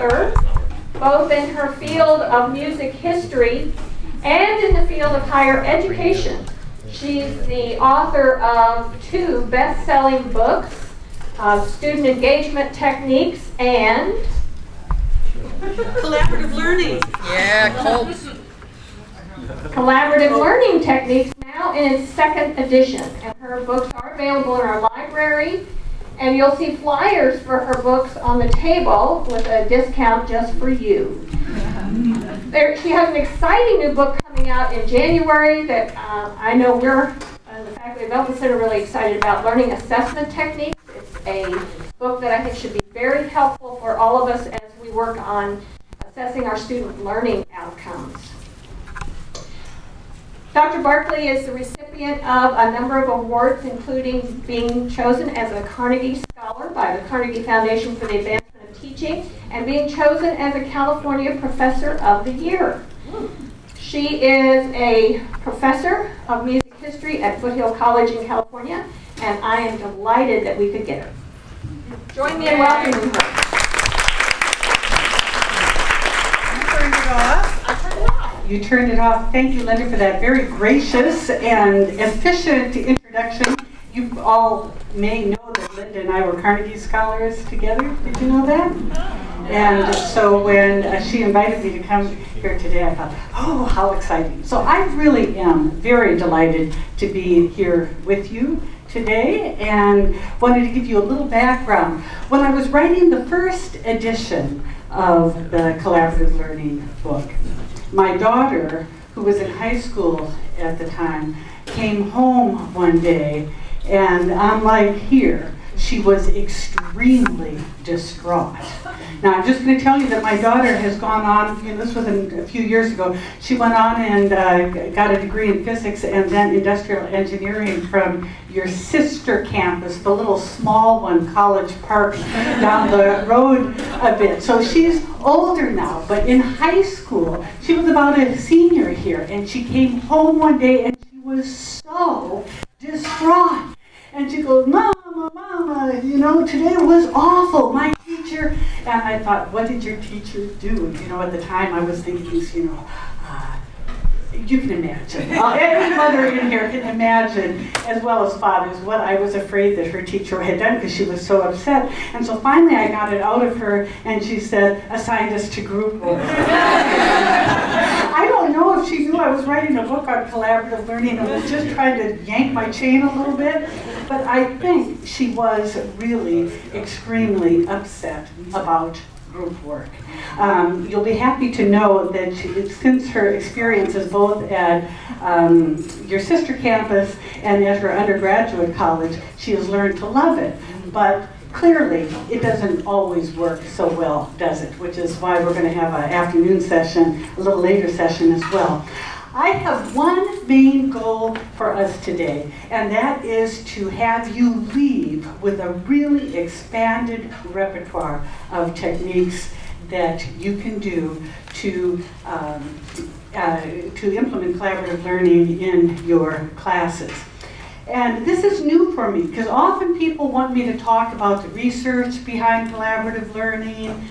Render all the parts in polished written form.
author, both in her field of music history and in the field of higher education. She's the author of 2 best-selling books, Student Engagement Techniques and Collaborative Learning. Yeah, Colts. Collaborative Learning Techniques, now in its 2nd edition. And her books are available in our library. And you'll see flyers for her books on the table with a discount just for you. She has an exciting new book coming out in January that I know we're, the Faculty Development Center, really excited about, Learning Assessment Techniques. It's a book that I think should be very helpful for all of us as we work on assessing our student learning outcomes. Dr. Barkley is the recipient of a number of awards, including being chosen as a Carnegie Scholar by the Carnegie Foundation for the Advancement of Teaching and being chosen as a California Professor of the Year. She is a professor of music history at Foothill College in California, and I am delighted that we could get her. Join me in welcoming her. You turned it off. Thank you, Linda, for that very gracious and efficient introduction. You all may know that Linda and I were Carnegie Scholars together. Did you know that? And so when she invited me to come here today, I thought, oh, how exciting. So I really am very delighted to be here with you today and wanted to give you a little background. When I was writing the first edition of the Collaborative Learning book, my daughter, who was in high school at the time, came home one day, and unlike here, she was extremely distraught. Now, I'm just going to tell you that my daughter has gone on, this was a few years ago, she went on and got a degree in physics and then industrial engineering from your sister campus, the little small one, College Park, down the road a bit. So she's older now, but in high school, she was about a senior here, and she came home one day and she was so distraught. And she goes, Mama, Mama, today was awful. My teacher, and I thought, what did your teacher do? At the time I was thinking, you can imagine. Every mother in here can imagine, as well as fathers, what I was afraid that her teacher had done because she was so upset. And so finally I got it out of her, and she said, assigned us to group work. I don't know if she knew I was writing a book on collaborative learning and was just trying to yank my chain a little bit, but I think she was really extremely upset about group work. You'll be happy to know that since her experiences both at your sister campus and at her undergraduate college, she has learned to love it. But clearly, it doesn't always work so well, does it? Which is why we're going to have an afternoon session, a little later session as well. I have one main goal for us today, and that is to have you leave with a really expanded repertoire of techniques that you can do to implement collaborative learning in your classes. And this is new for me, because often people want me to talk about the research behind collaborative learning,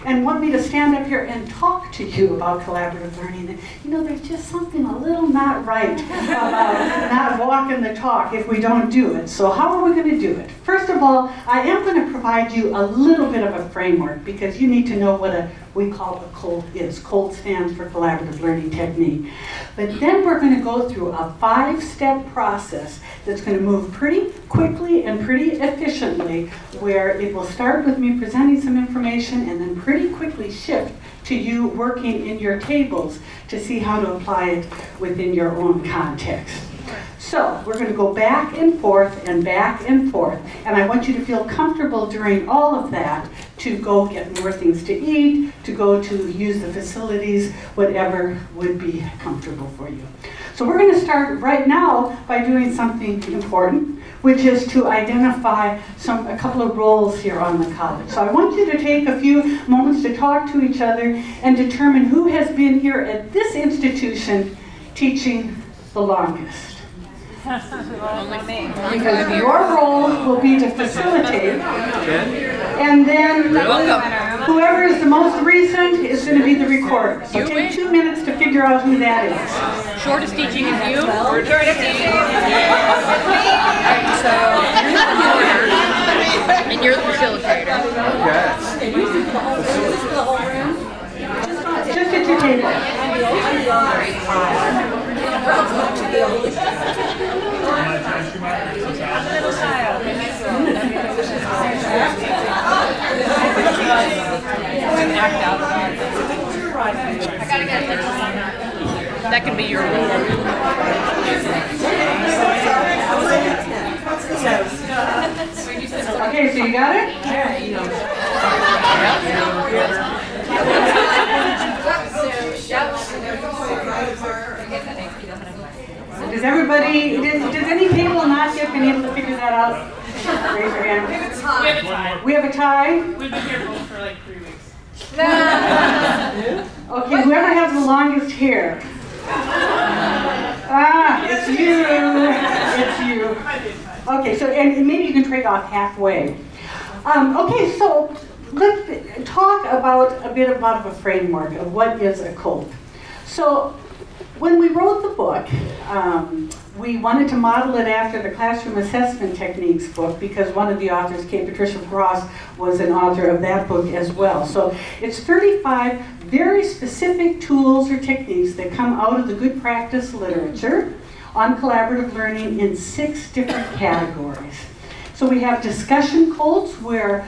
and want me to stand up here and talk to you about collaborative learning. And, there's just something a little not right about not walking the talk if we don't do it. So how are we going to do it? First of all, I am going to provide you a little bit of a framework, because you need to know what we call a COLT is. COLT stands for Collaborative Learning Technique. But then we're going to go through a 5-step process that's going to move pretty quickly and pretty efficiently, where it will start with me presenting some information and then pretty quickly shift to you working in your tables to see how to apply it within your own context. So we're going to go back and forth and back and forth, and I want you to feel comfortable during all of that to go get more things to eat, to go to use the facilities, whatever would be comfortable for you. So we're going to start right now by doing something important, which is to identify a couple of roles here on the college. So I want you to take a few moments to talk to each other and determine who has been here at this institution teaching the longest. Because your role will be to facilitate, and then Whoever is the most recent is going to be the recorder. So take 2 minutes to figure out who that is. Shortest teaching is you? Shortest teaching. Alright, so you're the recorder, and you're the facilitator. Just at your table. That can be your role. Okay, so you got it? Does everybody, does any table not yet been able to figure that out? Raise your hand. We have a tie. We've been here both for like 3 weeks. Okay, whoever has the longest hair. Ah, it's you. It's you. Okay, so and maybe you can trade off halfway. Okay, so let's talk about a bit about a framework of what is a cult. So when we wrote the book, we wanted to model it after the Classroom Assessment Techniques book because one of the authors, Kate Patricia Frost, was an author of that book as well. So it's 35 very specific tools or techniques that come out of the good practice literature on collaborative learning in 6 different categories. So we have discussion cults where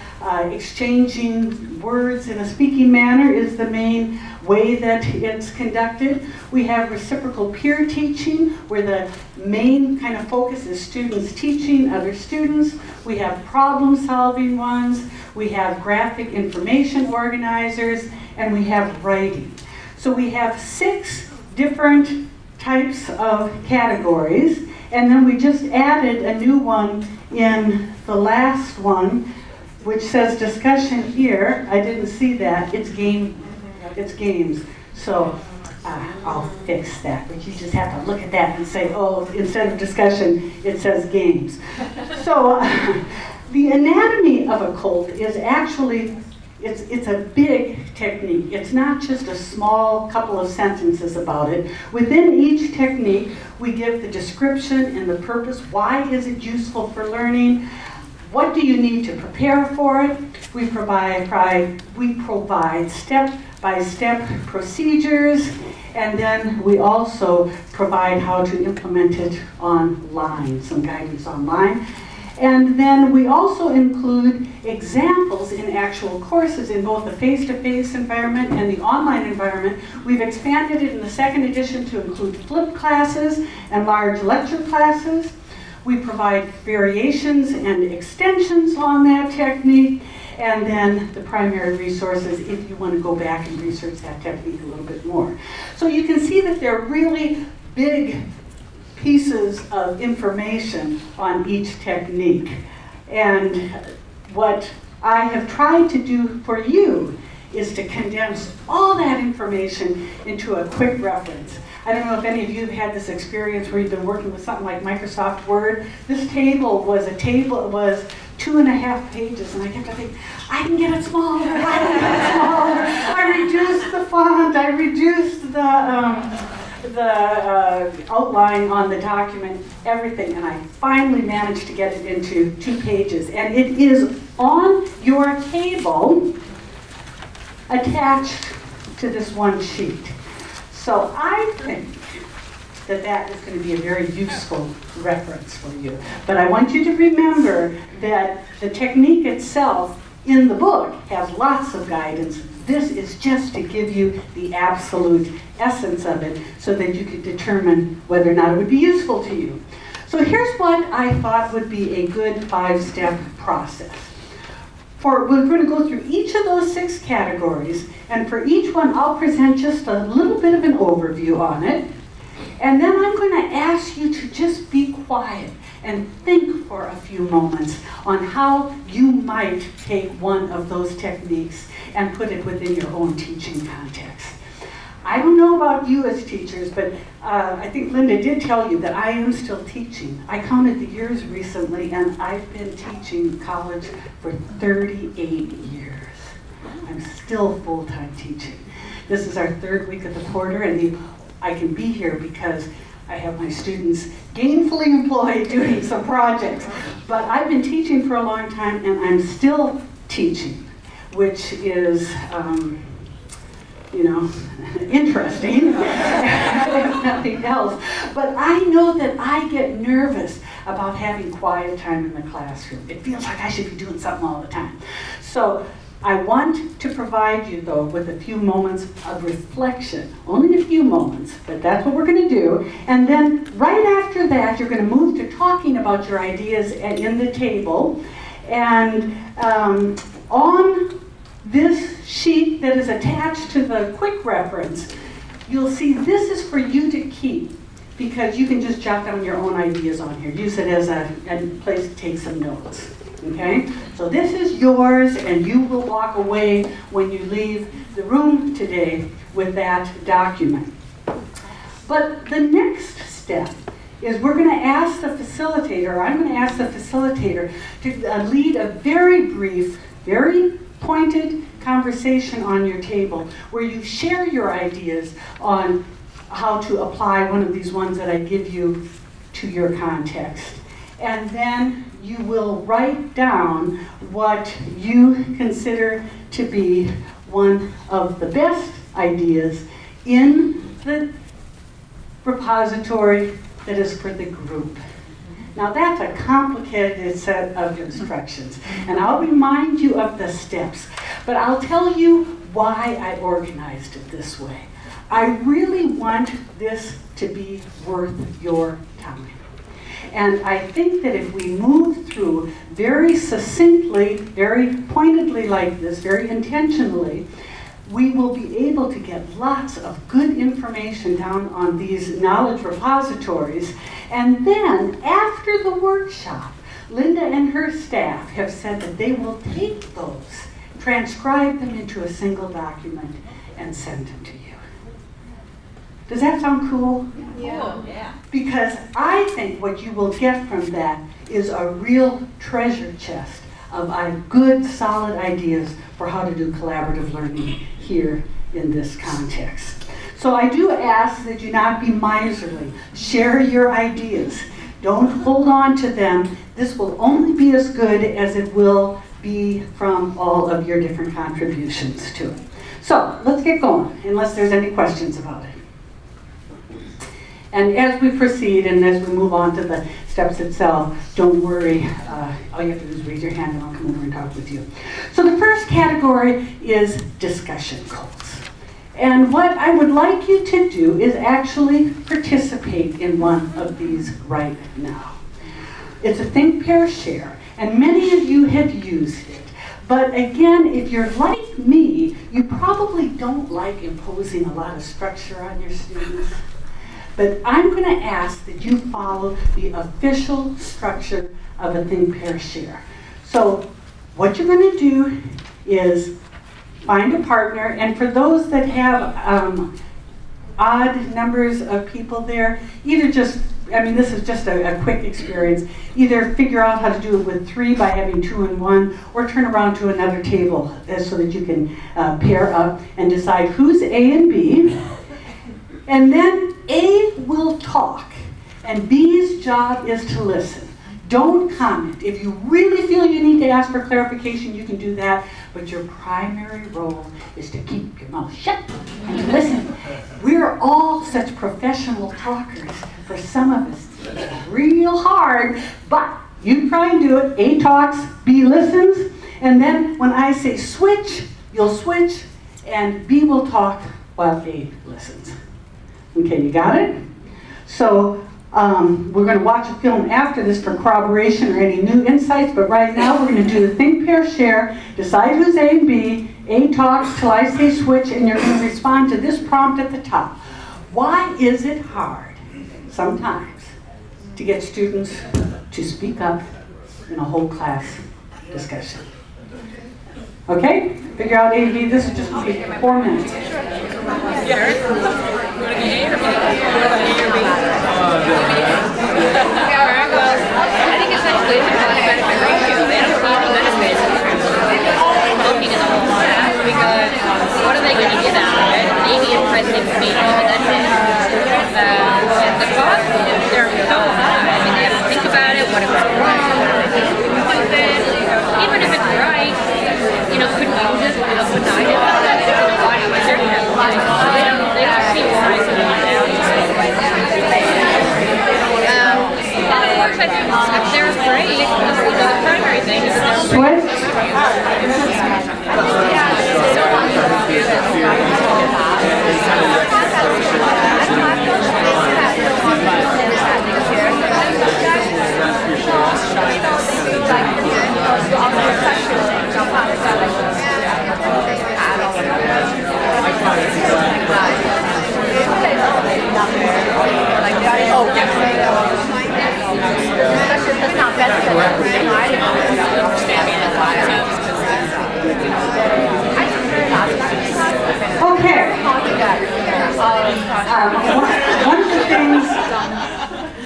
exchanging words in a speaking manner is the main way that it's conducted. We have reciprocal peer teaching where the main kind of focus is students teaching other students. We have problem solving ones. We have graphic information organizers, and we have writing. So we have 6 different types of categories, and then we just added a new one in the last one, which says discussion here. I didn't see that. It's games. So I'll fix that, but you just have to look at that and say, oh, instead of discussion, it says games. So the anatomy of a cult is actually, it's a big technique. It's not just a small couple of sentences about it. Within each technique, we give the description and the purpose. Why is it useful for learning? What do you need to prepare for it? We provide step-by-step procedures, and then we also provide how to implement it online, some guidance online. And then we also include examples in actual courses in both the face-to-face environment and the online environment. We've expanded it in the 2nd edition to include flipped classes and large lecture classes. We provide variations and extensions on that technique, and then the primary resources if you want to go back and research that technique a little bit more. So you can see that they're really big pieces of information on each technique. And what I have tried to do for you is to condense all that information into a quick reference. I don't know if any of you have had this experience where you've been working with something like Microsoft Word. This table was 2.5 pages, and I kept to think, I can get it smaller, I can get it smaller. I reduced the font, I reduced the outline on the document, everything, and I finally managed to get it into 2 pages. And it is on your table attached to this one sheet. So I think that that is going to be a very useful reference for you. But I want you to remember that the technique itself in the book has lots of guidance. This is just to give you the absolute essence of it so that you could determine whether or not it would be useful to you. So here's what I thought would be a good 5-step process. We're going to go through each of those 6 categories, and for each one I'll present just a little bit of an overview on it. And then I'm going to ask you to just be quiet and think for a few moments on how you might take one of those techniques and put it within your own teaching context. I don't know about you as teachers, but I think Linda did tell you that I am still teaching. I counted the years recently, and I've been teaching college for 38 years. I'm still full-time teaching. This is our third week of the quarter, and I can be here because I have my students gainfully employed doing some projects. But I've been teaching for a long time, and I'm still teaching, which is, interesting, if nothing else. But I know that I get nervous about having quiet time in the classroom. It feels like I should be doing something all the time. So I want to provide you, though, with a few moments of reflection. Only a few moments, but that's what we're going to do. And then right after that, you're going to move to talking about your ideas in the table. And on this sheet that is attached to the quick reference, you'll see this is for you to keep, because you can just jot down your own ideas on here. Use it as a place to take some notes. Okay? So this is yours, and you will walk away when you leave the room today with that document. But the next step is we're going to ask the facilitator, or I'm going to ask the facilitator to lead a very brief, very pointed conversation on your table where you share your ideas on how to apply one of these ones that I give you to your context. And then you will write down what you consider to be one of the best ideas in the repository that is for the group. Now that's a complicated set of instructions, and I'll remind you of the steps, but I'll tell you why I organized it this way. I really want this to be worth your time. And I think that if we move through very succinctly, very pointedly like this, very intentionally, we will be able to get lots of good information down on these knowledge repositories. And then, after the workshop, Linda and her staff have said that they will take those, transcribe them into a single document, and send them to you. Does that sound cool? Yeah. Because I think what you will get from that is a real treasure chest of good, solid ideas for how to do collaborative learning here in this context. So I do ask that you not be miserly. Share your ideas. Don't hold on to them. This will only be as good as it will be from all of your different contributions to it. So let's get going, unless there's any questions about it. And as we proceed and as we move on to the steps itself, don't worry. All you have to do is raise your hand and I'll come over and talk with you. So the first category is discussion goals. And what I would like you to do is actually participate in one of these right now. It's a Think, Pair, Share, and many of you have used it. But again, if you're like me, you probably don't like imposing a lot of structure on your students. But I'm going to ask that you follow the official structure of a Think, Pair, Share. So what you're going to do is find a partner, and for those that have odd numbers of people there, either just, this is just a quick experience, either figure out how to do it with 3 by having 2 and 1, or turn around to another table so that you can pair up and decide who's A and B. And then A will talk, and B's job is to listen. Don't comment. If you really feel you need to ask for clarification, you can do that, but your primary role is to keep your mouth shut and to listen. We're all such professional talkers. For some of us, it's real hard, but you try and do it. A talks, B listens, and then when I say switch, you'll switch, and B will talk while A listens. Okay, you got it? So we're going to watch a film after this for corroboration or any new insights, but right now we're going to do the Think, Pair, Share, decide who's A and B, A talks till I say switch, and you're going to respond to this prompt at the top. Why is it hard sometimes to get students to speak up in a whole class discussion? Okay? Figure out A and B. This is just going to be 4 minutes. I think it's actually a benefit ratio. They don't need a benefit. Looking at the whole class because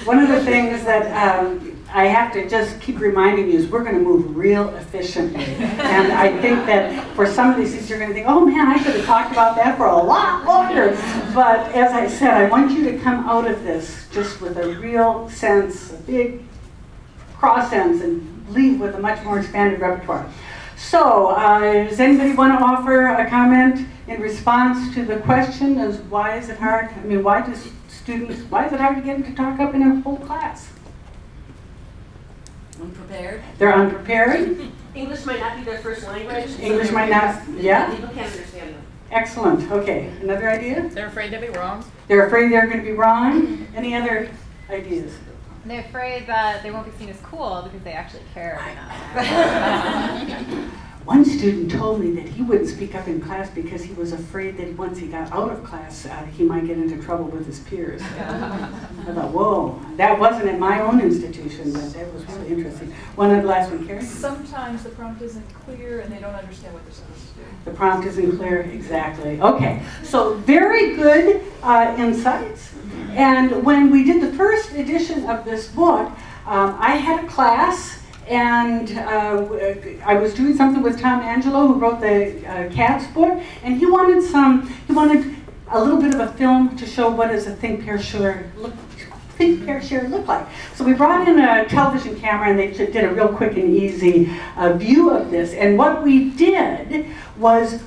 One of the things that I have to just keep reminding you is we're going to move real efficiently. And I think that for some of these things you're going to think, oh man, I could have talked about that for a lot longer. But as I said, I want you to come out of this just with a real sense, a big cross sense, and leave with a much more expanded repertoire. So, does anybody want to offer a comment in response to the question as why is it hard? I mean, why is it hard to get them to talk up in a whole class? Unprepared. They're unprepared. English might not be their first language. English might not, yeah? People can't understand them. Excellent, okay. Another idea? They're afraid to be wrong. They're afraid they're going to be wrong. Any other ideas? They're afraid that they won't be seen as cool because they actually care enough. One student told me that he wouldn't speak up in class because he was afraid that once he got out of class, he might get into trouble with his peers. I thought, whoa, that wasn't at my own institution, but that was really interesting. One of the last one, Carrie? Sometimes the prompt isn't clear and they don't understand what they're supposed to do. The prompt isn't clear, exactly. Okay, so very good insights. And when we did the first edition of this book, I had a class. And I was doing something with Tom Angelo, who wrote the Cats book, and he wanted a little bit of a film to show what does a Think, Pair, Share look like. So we brought in a television camera, and they did a real quick and easy view of this. And what we did was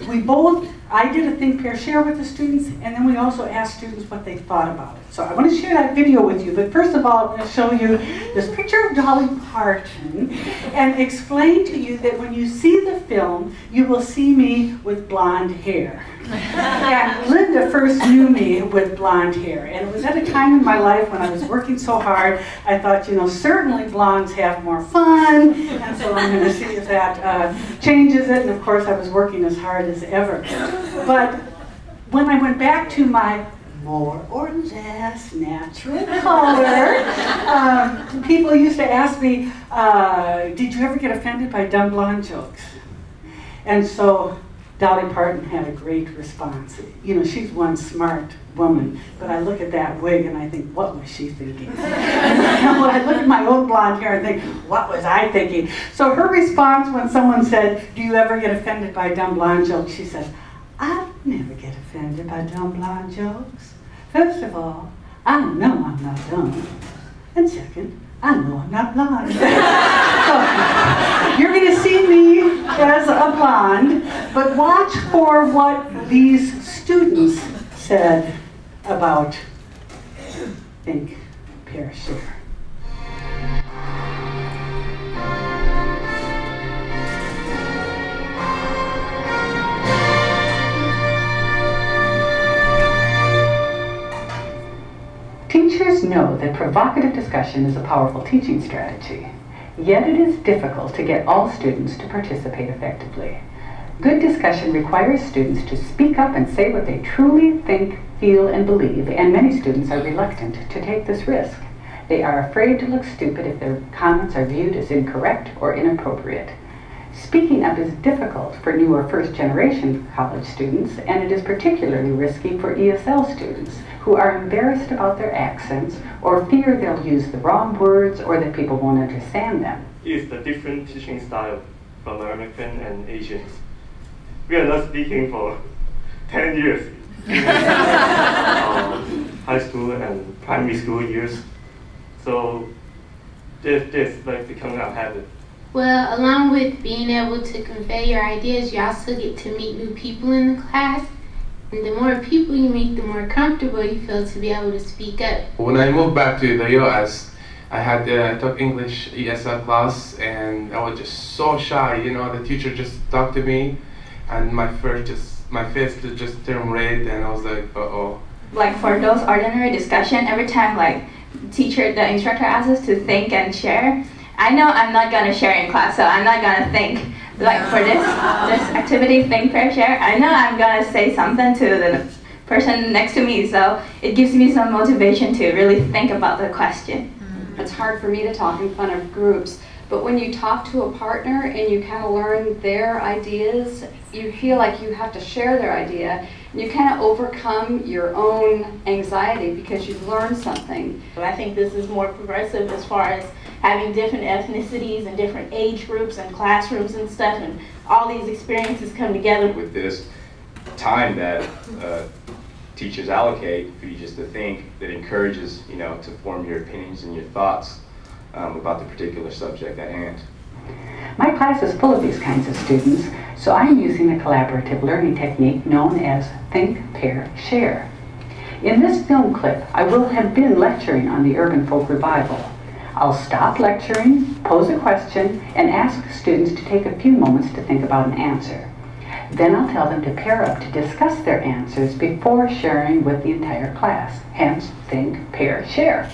I did a Think, Pair, Share with the students, and then we also asked students what they thought about it. So I want to share that video with you, but first of all, I'm going to show you this picture of Dolly Parton and explain to you that when you see the film, you will see me with blonde hair. And Linda first knew me with blonde hair, and it was at a time in my life when I was working so hard, I thought, you know, certainly blondes have more fun, and so I'm going to see if that changes it, and of course I was working as hard as ever. But when I went back to my more or less natural color, people used to ask me, did you ever get offended by dumb blonde jokes? And so Dolly Parton had a great response. You know, she's one smart woman, but I look at that wig and I think, what was she thinking? Well, I look at my own blonde hair and think, what was I thinking? So her response when someone said, do you ever get offended by dumb blonde jokes? She says, I never get offended by dumb blonde jokes. First of all, I know I'm not dumb. And second, I know I'm not blonde. So, you're going to see me as a blonde, but watch for what these students said about Think, Pair, Share. Teachers know that provocative discussion is a powerful teaching strategy, yet it is difficult to get all students to participate effectively. Good discussion requires students to speak up and say what they truly think, feel, and believe, and many students are reluctant to take this risk. They are afraid to look stupid if their comments are viewed as incorrect or inappropriate. Speaking up is difficult for new or first-generation college students, and it is particularly risky for ESL students who are embarrassed about their accents or fear they'll use the wrong words or that people won't understand them. It's the different teaching style from American and Asians. We are not speaking for 10 years. High school and primary school years. So this like becoming a habit. Well, along with being able to convey your ideas, you also get to meet new people in the class. And the more people you meet, the more comfortable you feel to be able to speak up. When I moved back to the US, I had took English ESL class, and I was just so shy. You know, the teacher just talked to me, and my face just turned red, and I was like, uh-oh. Like for those ordinary discussion, every time like the instructor asks us to think and share, I know I'm not gonna share in class, so I'm not gonna think. Like for this activity, Think, Pair, Share, I know I'm gonna say something to the person next to me, so it gives me some motivation to really think about the question. It's hard for me to talk in front of groups, But when you talk to a partner and you kind of learn their ideas, you feel like you have to share their idea. And you kind of overcome your own anxiety because you've learned something. I think this is more progressive as far as having different ethnicities and different age groups and classrooms and stuff, and all these experiences come together. With this time that teachers allocate for you just to think, that encourages, you know, to form your opinions and your thoughts about the particular subject at hand. My class is full of these kinds of students, so I'm using a collaborative learning technique known as Think, Pair, Share. In this film clip, I will have been lecturing on the Urban Folk Revival. I'll stop lecturing, pose a question, and ask students to take a few moments to think about an answer. Then I'll tell them to pair up to discuss their answers before sharing with the entire class, hence Think, Pair, Share.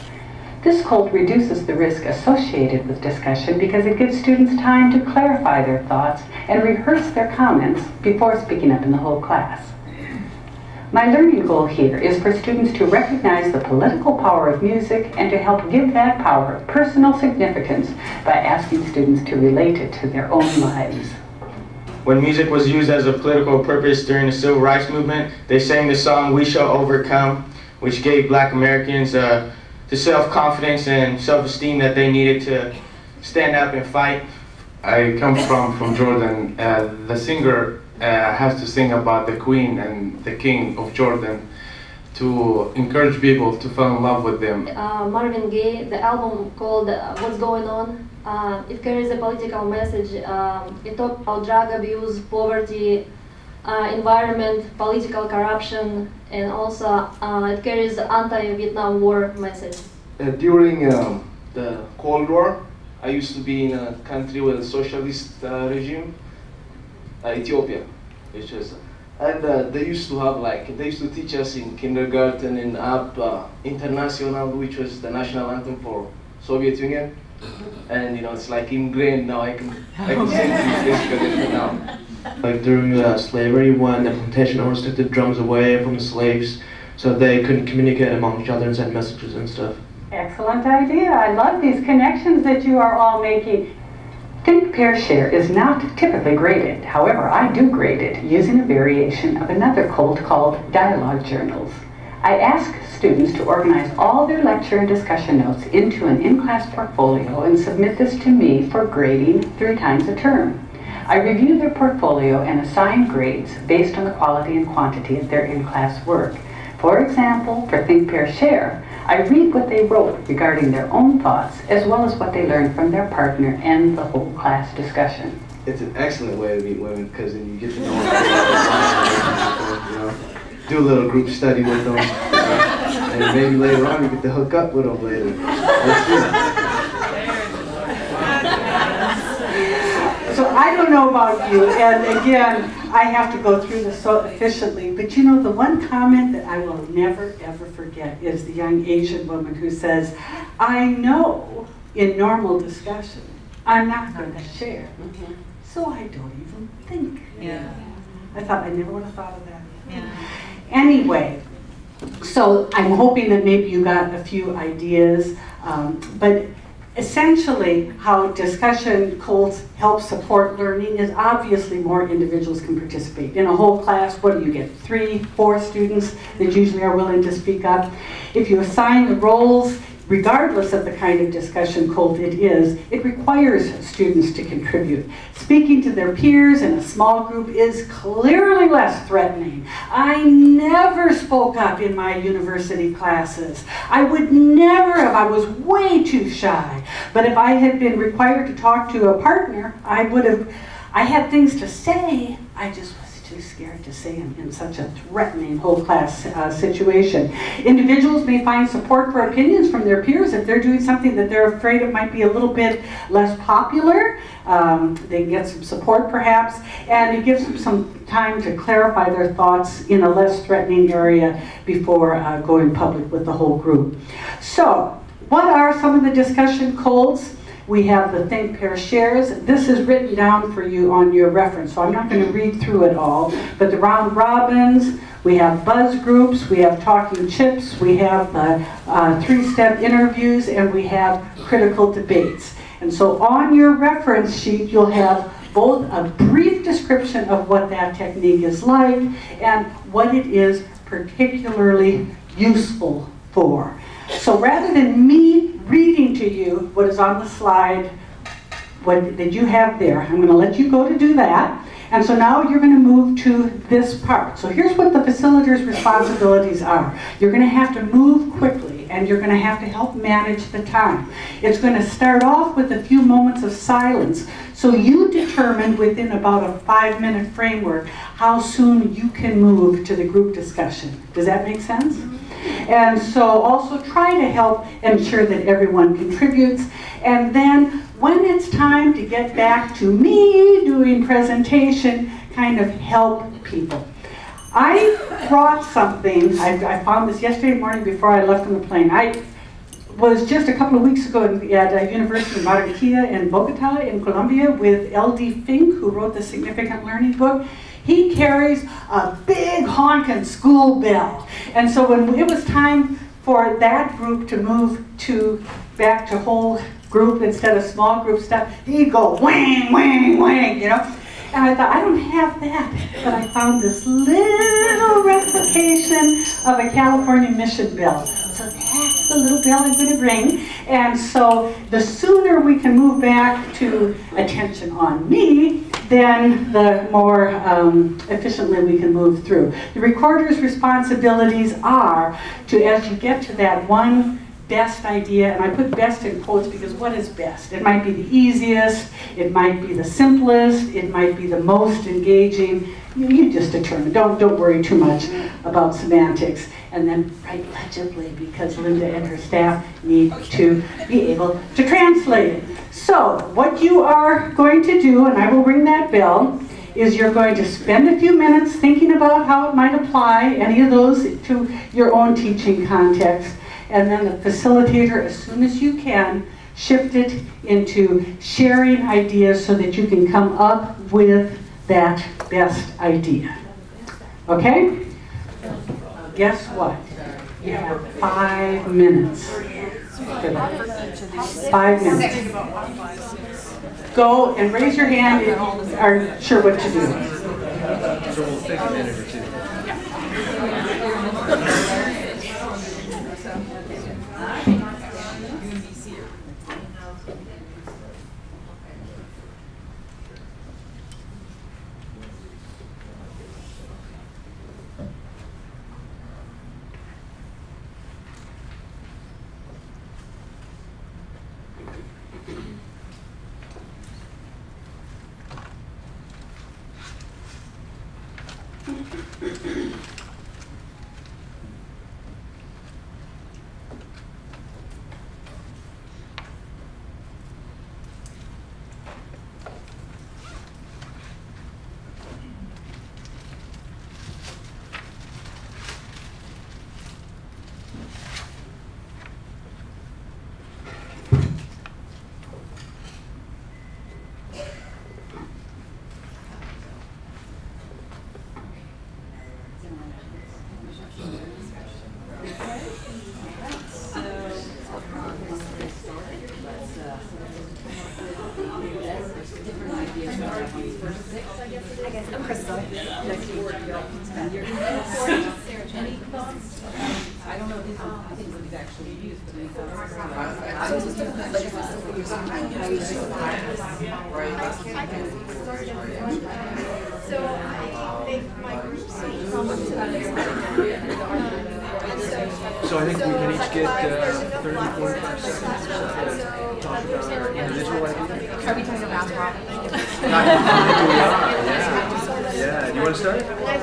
This cult reduces the risk associated with discussion because it gives students time to clarify their thoughts and rehearse their comments before speaking up in the whole class. My learning goal here is for students to recognize the political power of music and to help give that power personal significance by asking students to relate it to their own lives. When music was used as a political purpose during the Civil Rights Movement, they sang the song "We Shall Overcome," which gave Black Americans the self-confidence and self-esteem that they needed to stand up and fight. I come from Jordan. The singer has to sing about the Queen and the King of Jordan to encourage people to fall in love with them. Marvin Gaye, the album called What's Going On, it carries a political message. It talks about drug abuse, poverty, environment, political corruption, and also it carries anti-Vietnam War message. During the Cold War, I used to be in a country with a socialist regime, Ethiopia, which is, and they used to have they used to teach us in kindergarten in International, which was the national anthem for Soviet Union, and you know it's like ingrained now. I can sing it now. Like during slavery, when the plantation owners took the drums away from the slaves, so they couldn't communicate among each other and send messages and stuff. Excellent idea. I love these connections that you are all making. Think, Pair, Share is not typically graded. However, I do grade it using a variation of another cult called dialogue journals. I ask students to organize all their lecture and discussion notes into an in-class portfolio and submit this to me for grading 3 times a term. I review their portfolio and assign grades based on the quality and quantity of their in-class work. For example, for Think, Pair, Share, I read what they wrote regarding their own thoughts as well as what they learned from their partner and the whole class discussion. It's an excellent way to meet women because then you get to know them, you know, do a little group study with them, and maybe later on you get to hook up with them later. So I don't know about you, and again, I have to go through this so efficiently, but you know, the one comment that I will never ever forget is the young Asian woman who says, I know in normal discussion, I'm not going to share, so I don't even think. Yeah. I thought I never would have thought of that. Yeah. Anyway, so I'm hoping that maybe you got a few ideas, but essentially how discussion cults help support learning is obviously more individuals can participate. In a whole class, what do you get? 3, 4 students that usually are willing to speak up. If you assign the roles, regardless of the kind of discussion cult it is, it requires students to contribute. Speaking to their peers in a small group is clearly less threatening. I never spoke up in my university classes. I would never have. I was way too shy. But if I had been required to talk to a partner, I had things to say, I just was too scared to say them in such a threatening whole class situation. Individuals may find support for opinions from their peers if they're doing something that they're afraid it might be a little bit less popular. They can get some support perhaps, and it gives them some time to clarify their thoughts in a less threatening area before going public with the whole group. So, what are some of the discussion cults? We have the Think, Pair, Shares. This is written down for you on your reference, so I'm not going to read through it all. But the round robins, we have buzz groups, we have talking chips, we have 3-step interviews, and we have critical debates. And so on your reference sheet, you'll have both a brief description of what that technique is like and what it is particularly useful for. So rather than me reading to you what is on the slide, what that you have there, I'm going to let you go to do that. And so now you're going to move to this part. So here's what the facilitator's responsibilities are. You're going to have to move quickly, and you're going to have to help manage the time. It's going to start off with a few moments of silence, so you determine within about a 5-minute framework how soon you can move to the group discussion. Does that make sense? And so also try to help ensure that everyone contributes. And then when it's time to get back to me doing presentation, kind of help people. I brought something, I found this yesterday morning before I left on the plane. I was just a couple of weeks ago at University of Barranquilla in Bogota in Colombia with L.D. Fink, who wrote the Significant Learning book. He carries a big honking school bell. And so when it was time for that group to move back to whole group instead of small group stuff, he'd go whang, whang, whang, you know. And I thought, I don't have that, but I found this little replication of a California mission bell. So that's the little bell I'm going to bring. And so the sooner we can move back to attention on me, then the more efficiently we can move through. The recorder's responsibilities are to, as you get to that one best idea, and I put best in quotes because what is best? It might be the easiest, it might be the simplest, it might be the most engaging. You just determine. Don't worry too much about semantics. And then write legibly because Linda and her staff need to be able to translate it. So what you are going to do, and I will ring that bell, is you're going to spend a few minutes thinking about how it might apply, any of those, to your own teaching context. And then the facilitator, as soon as you can, shift it into sharing ideas so that you can come up with that best idea. Okay? Guess what? You have 5 minutes for that. 5 minutes. Go and raise your hand if you are sure what to do. So we'll take a minute or two. I'm Crystal. Any thoughts? I don't know if I think what we've actually used, but any thoughts? So I think my groups So I think we can each get 30 to 45 seconds to talk about our individual ideas. Are we doing a round robin? Yeah. Do you want to start? I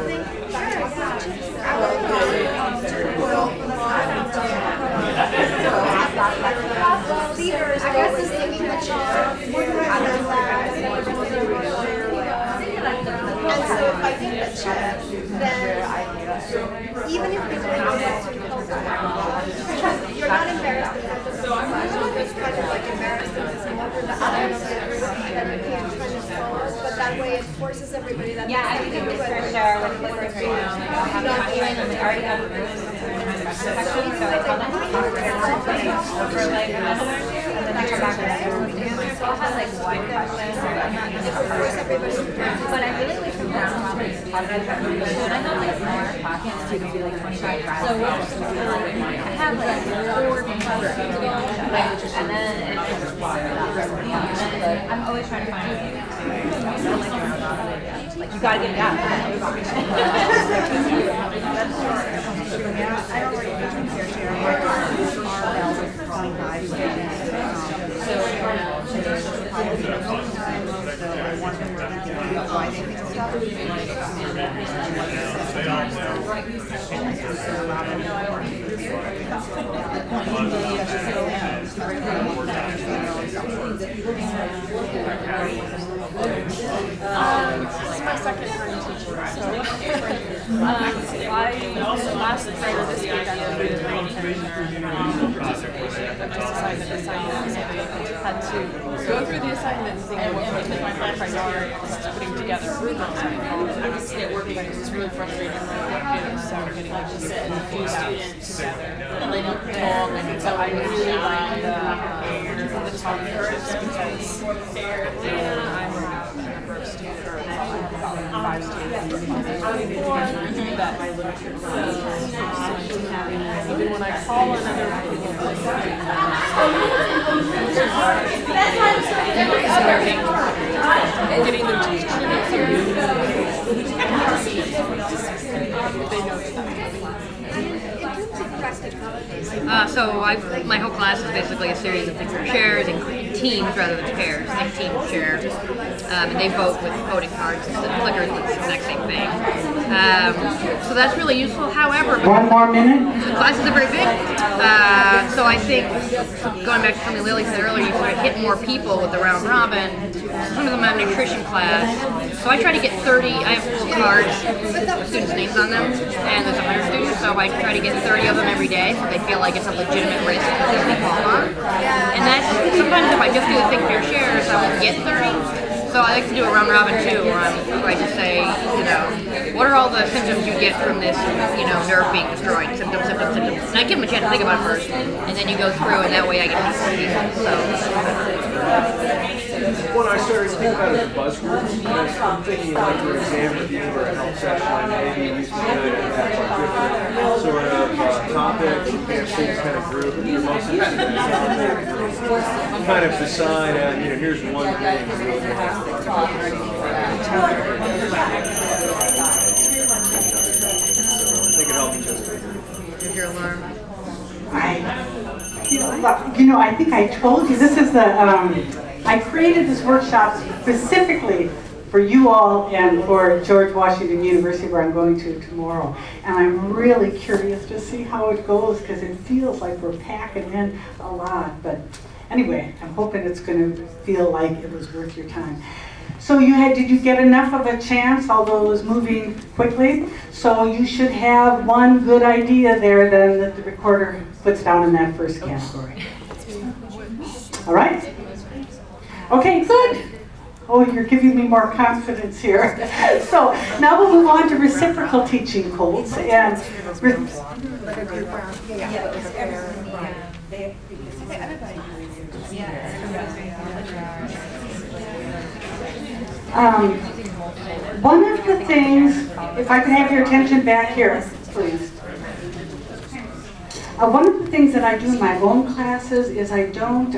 think leaders are always thinking that and so if I think that then even if we don't know what to because you're not embarrassed because it's kind of like embarrassed because it's more for the others that you can't control, but that way it forces everybody that I think it's for sure with what we're doing. Like, I'll have an idea and they already have a group. question, so I tell them to talk for like a minute or two, and then I come back and answer. So I'll have like one question, but I really like to round robin podcast. And I know like more podcasts too, maybe like 25 rounds. I have like 4 people, and then it's just I'm always trying to find like you gotta get it out. I don't worry about This is my second time teaching, so last Friday this week I did assignment, I had to go through the assignment and think what my priorities putting together a group assignment. It was really frustrating getting like just a few students together and they don't talk, and so I really like the talk groups because I'm a number of students, or I have about 5 students that my literature even when I call on other people getting them to my whole class is basically a series of shares and teams rather than pairs. Think team share, and they vote with voting cards instead of clickers, which is the exact same thing. So that's really useful. However, one more minute. The classes are very big, so I think going back to something Lily said earlier, you sort of hit more people with the round robin. Some of them have nutrition class, so I try to get 30. I have little cards with students' names on them, and there's 100 students, so I try to get 30 of them every day, so they feel like it's a legitimate risk because they call on. And that's sometimes if I just do the think fair shares, I won't get 30. So I like to do a round robin too, where I just say, what are all the symptoms you get from this, nerve being destroyed? Symptoms. And I give them a chance to think about it first, and then you go through, and that way I get people. When I started thinking about it as a buzz group, I'm thinking like for exam review or a help session, maybe we should have different sort of topics, students kind of group, and you're most interested in that topic, kind of decide, here's one thing that really I think it helps each other. Here's your alarm. I think I told you, this is I created this workshop specifically for you all and for George Washington University, where I'm going to tomorrow. And I'm really curious to see how it goes, because it feels like we're packing in a lot. But anyway, I'm hoping it's going to feel like it was worth your time. So did you get enough of a chance, although it was moving quickly? So you should have one good idea there then that the recorder puts down in that first category. All right? Okay, good. Oh, you're giving me more confidence here. So now we'll move on to reciprocal teaching, Colts. And one of the things, if I can have your attention back here, please. One of the things that I do in my own classes is I don't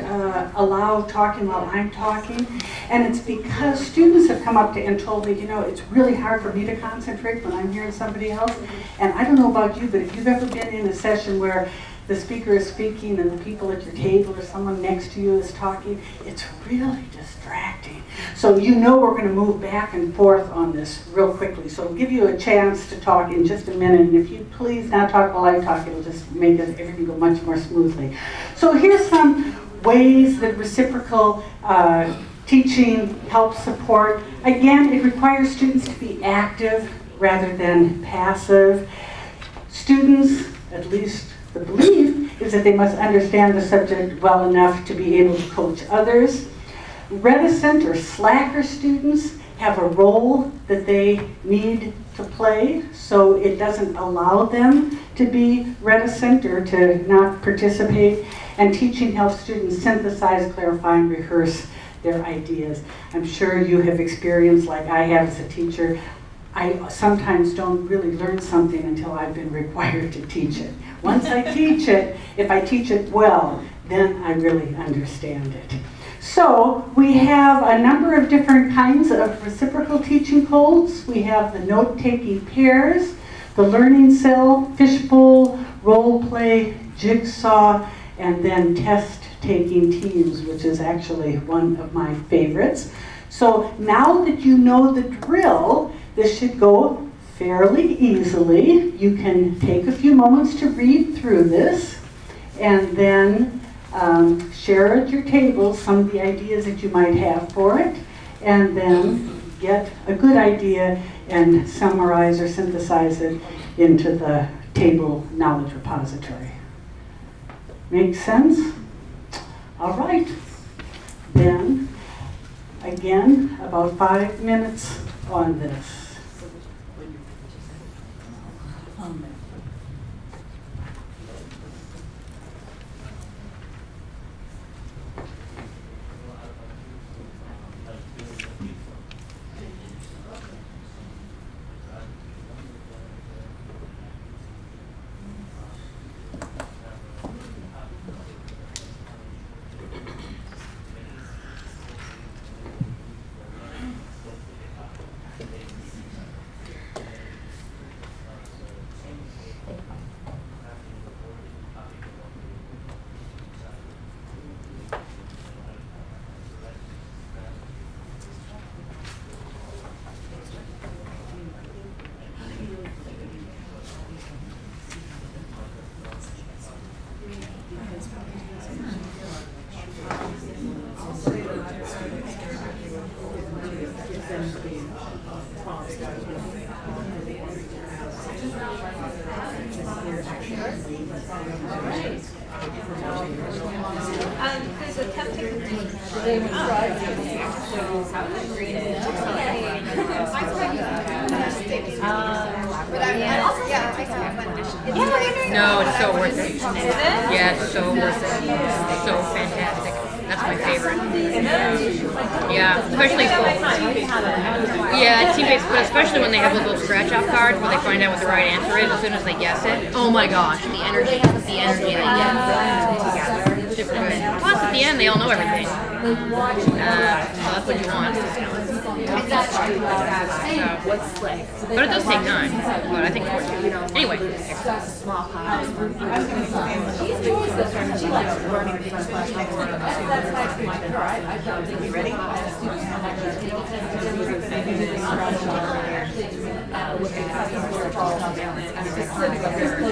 allow talking while I'm talking, and it's because students have come up to and told me, it's really hard for me to concentrate when I'm hearing somebody else. And I don't know about you, but if you've ever been in a session where the speaker is speaking and the people at your table or someone next to you is talking, it's really distracting. So we're going to move back and forth on this real quickly. So I'll give you a chance to talk in just a minute, and if you please not talk while I talk, it'll just make everything go much more smoothly. So here's some ways that reciprocal teaching helps support. Again, it requires students to be active rather than passive. Students, at least the belief is that they must understand the subject well enough to be able to coach others. Reticent or slacker students have a role that they need to play, so it doesn't allow them to be reticent or to not participate. And teaching helps students synthesize, clarify, and rehearse their ideas. I'm sure you have experienced, like I have as a teacher, I sometimes don't really learn something until I've been required to teach it. Once I teach it, if I teach it well, then I really understand it. So we have a number of different kinds of reciprocal teaching codes. We have the note-taking pairs, the learning cell, fishbowl, role play, jigsaw, and then test-taking teams, which is actually one of my favorites. So now that you know the drill, this should go fairly easily. You can take a few moments to read through this and then share at your table some of the ideas that you might have for it, and then get a good idea and summarize or synthesize it into the table knowledge repository. Make sense? All right. Then, again, about 5 minutes on this. No, it's so worth it. Yeah, it's so worth it. It's so fantastic. That's my favorite. Yeah, especially team-based, but especially when they have those little scratch-off cards where they find out what the right answer is as soon as they guess it. Oh my gosh, the energy they get. Super good. Plus, at the end, they all know everything. So that's what you want. But it does take time. But I think it's worth it. Anyway.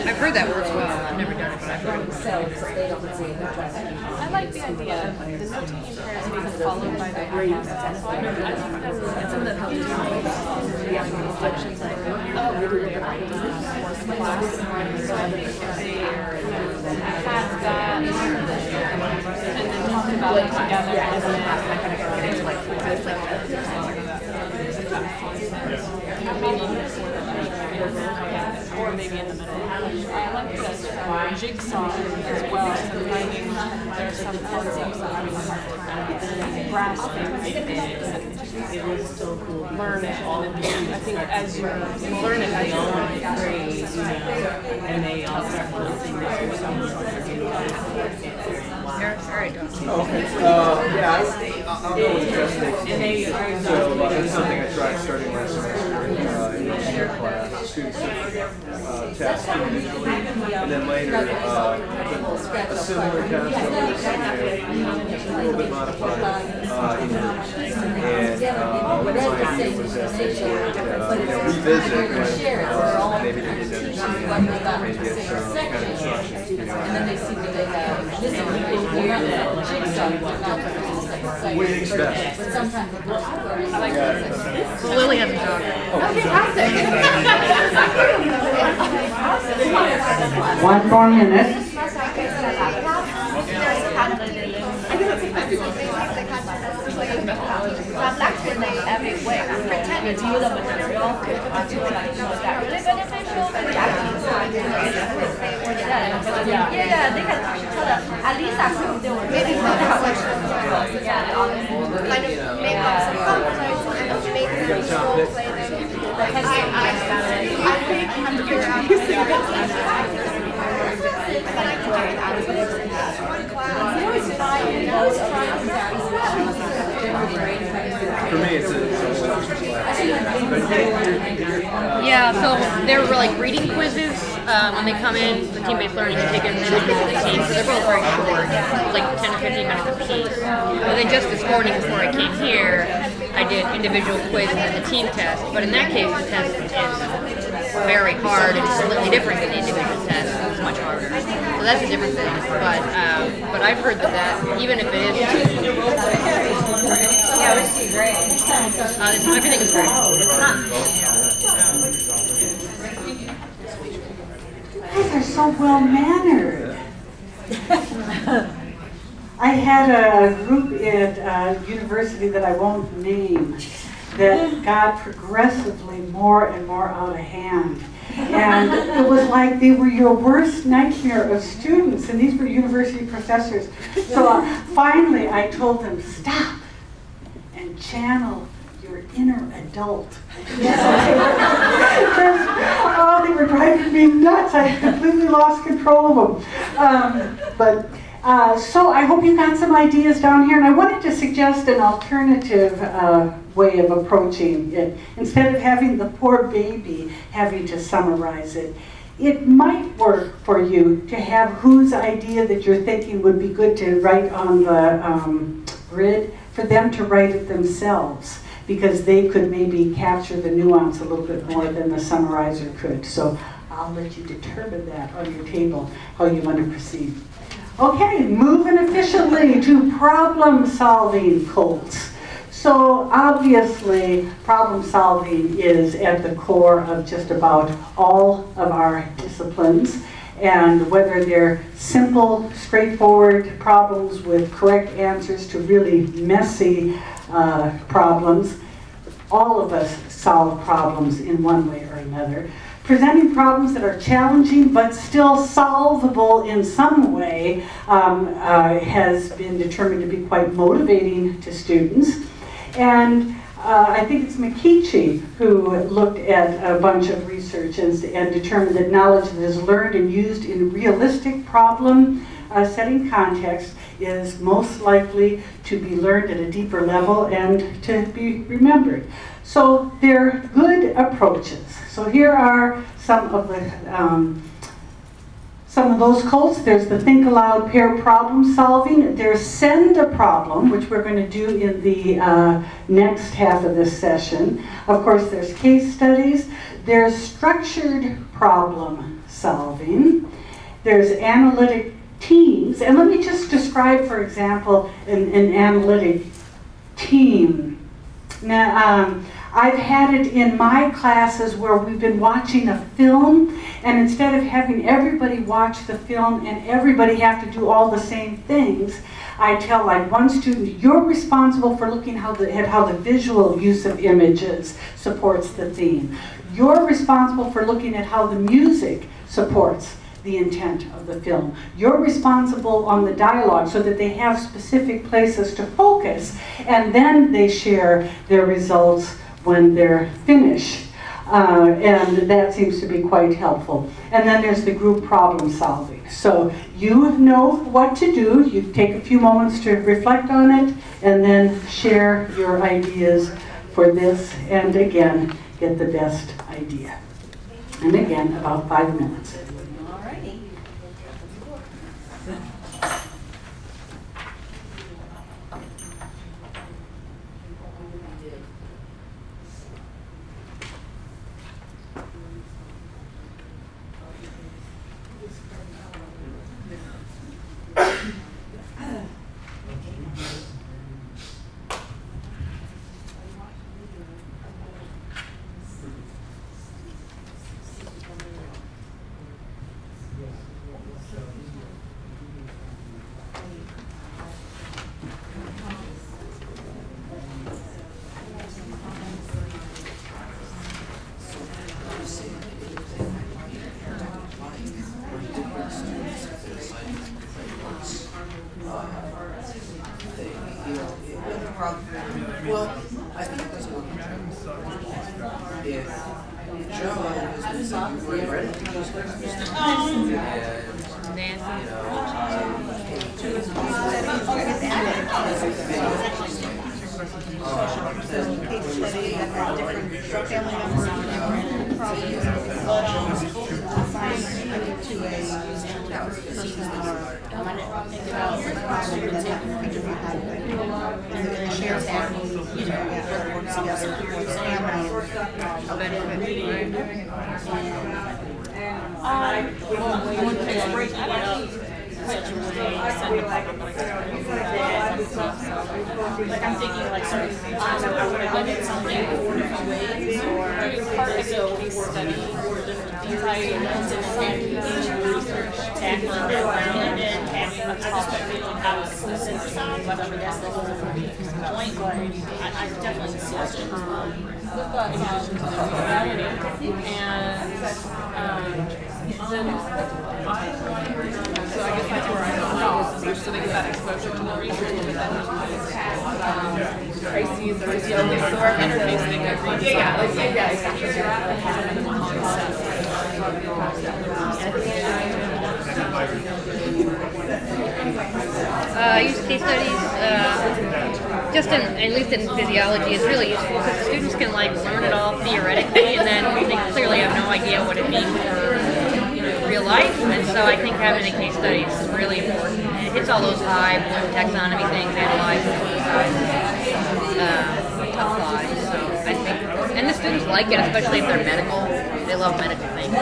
I've heard that works well. I've never done it, but I've heard it. I like the idea of the note-taking pairs being followed by the grades. It's in the reflections like, oh, class. So I think if they had that and then talked about it together and then or maybe in the middle. I like the jigsaw as well. So finding there are some concepts that I'm grasping and learn it. And I think as you learn it, as you learn grades, and they all start building their Okay. Yeah, I'll go with test-taking. So that's something I tried starting last semester in engineering class. Students test individually, and then later a similar test over this a little bit modified in groups. And my idea was that they would revisit when maybe they didn't understand, maybe get some kind of instruction. And then they see what they have. What do you think's best? Well, Lily hasn't talked. One more minute. everywhere. review the material until like, was that really beneficial? But yeah, they had told us at least I proved they were maybe not that much. Yeah, kind of make up some conflicts and make them role play them. Like I think you have to figure out For me, it's Yeah, so there were like reading quizzes when they come in for team-based learning and take an individual team. So they're both very short, like 10 to 15 minutes apiece. But then just this morning before I came here, I did individual quiz and then the team test. But in that case, the test is very hard and it's completely different than the individual test. It's much harder. So that's a different thing. But I've heard that even if it is, yeah, it was great. Everything is great. You guys are so well-mannered. I had a group at a university that I won't name that got progressively more and more out of hand. And it was like they were your worst nightmare of students, and these were university professors. So finally I told them, stop and channel your inner adult. Oh, they were driving me nuts. I completely lost control of them. So I hope you got some ideas down here, and I wanted to suggest an alternative way of approaching it. Instead of having the poor baby having to summarize it, it might work for you to have whose idea that you're thinking would be good to write on the grid, for them to write it themselves, because they could maybe capture the nuance a little bit more than the summarizer could. So I'll let you determine that on your table, how you want to proceed. Okay, moving efficiently to problem-solving, Colts. So obviously, problem-solving is at the core of just about all of our disciplines. And whether they're simple, straightforward problems with correct answers to really messy problems, all of us solve problems in one way or another. Presenting problems that are challenging but still solvable in some way has been determined to be quite motivating to students. And I think it's McKeechee who looked at a bunch of research and determined that knowledge that is learned and used in realistic problem setting context is most likely to be learned at a deeper level and to be remembered. So they're good approaches. So here are some of those Colts. There's the think aloud pair problem solving. There's send a problem, which we're going to do in the next half of this session. Of course, there's case studies. There's structured problem solving. There's analytic teams. And let me just describe, for example, an analytic team. Now, I've had it in my classes where we've been watching a film, and instead of having everybody watch the film and everybody have to do all the same things, I tell like one student, you're responsible for looking at how the visual use of images supports the theme. You're responsible for looking at how the music supports the intent of the film. You're responsible on the dialogue so that they have specific places to focus, and then they share their results when they're finished. And that seems to be quite helpful. And then there's the group problem solving. So you know what to do. You take a few moments to reflect on it and then share your ideas for this, and again, get the best idea. And again, about 5 minutes. Well, I think it was one. If Joe is the you were ready to use Like I'm thinking like certain times I would limit something in 4 different ways, or doing part of the case study for different theories and each research tackling it and then having a talk about how to synthesize whatever that's the whole point, but I definitely see it with the visions of reality and so I guess that's where I go. So to think about exposure to the research, but then crises or sort of interfacing every I use case studies just at least in physiology. It's really useful because students can like learn it all theoretically and then they clearly have no idea what it means for real life, and so I think having a case study is really important. It hits all those high Bloom taxonomy things, analyze applies. So I think, and the students like it, especially if they're medical. They love medical things.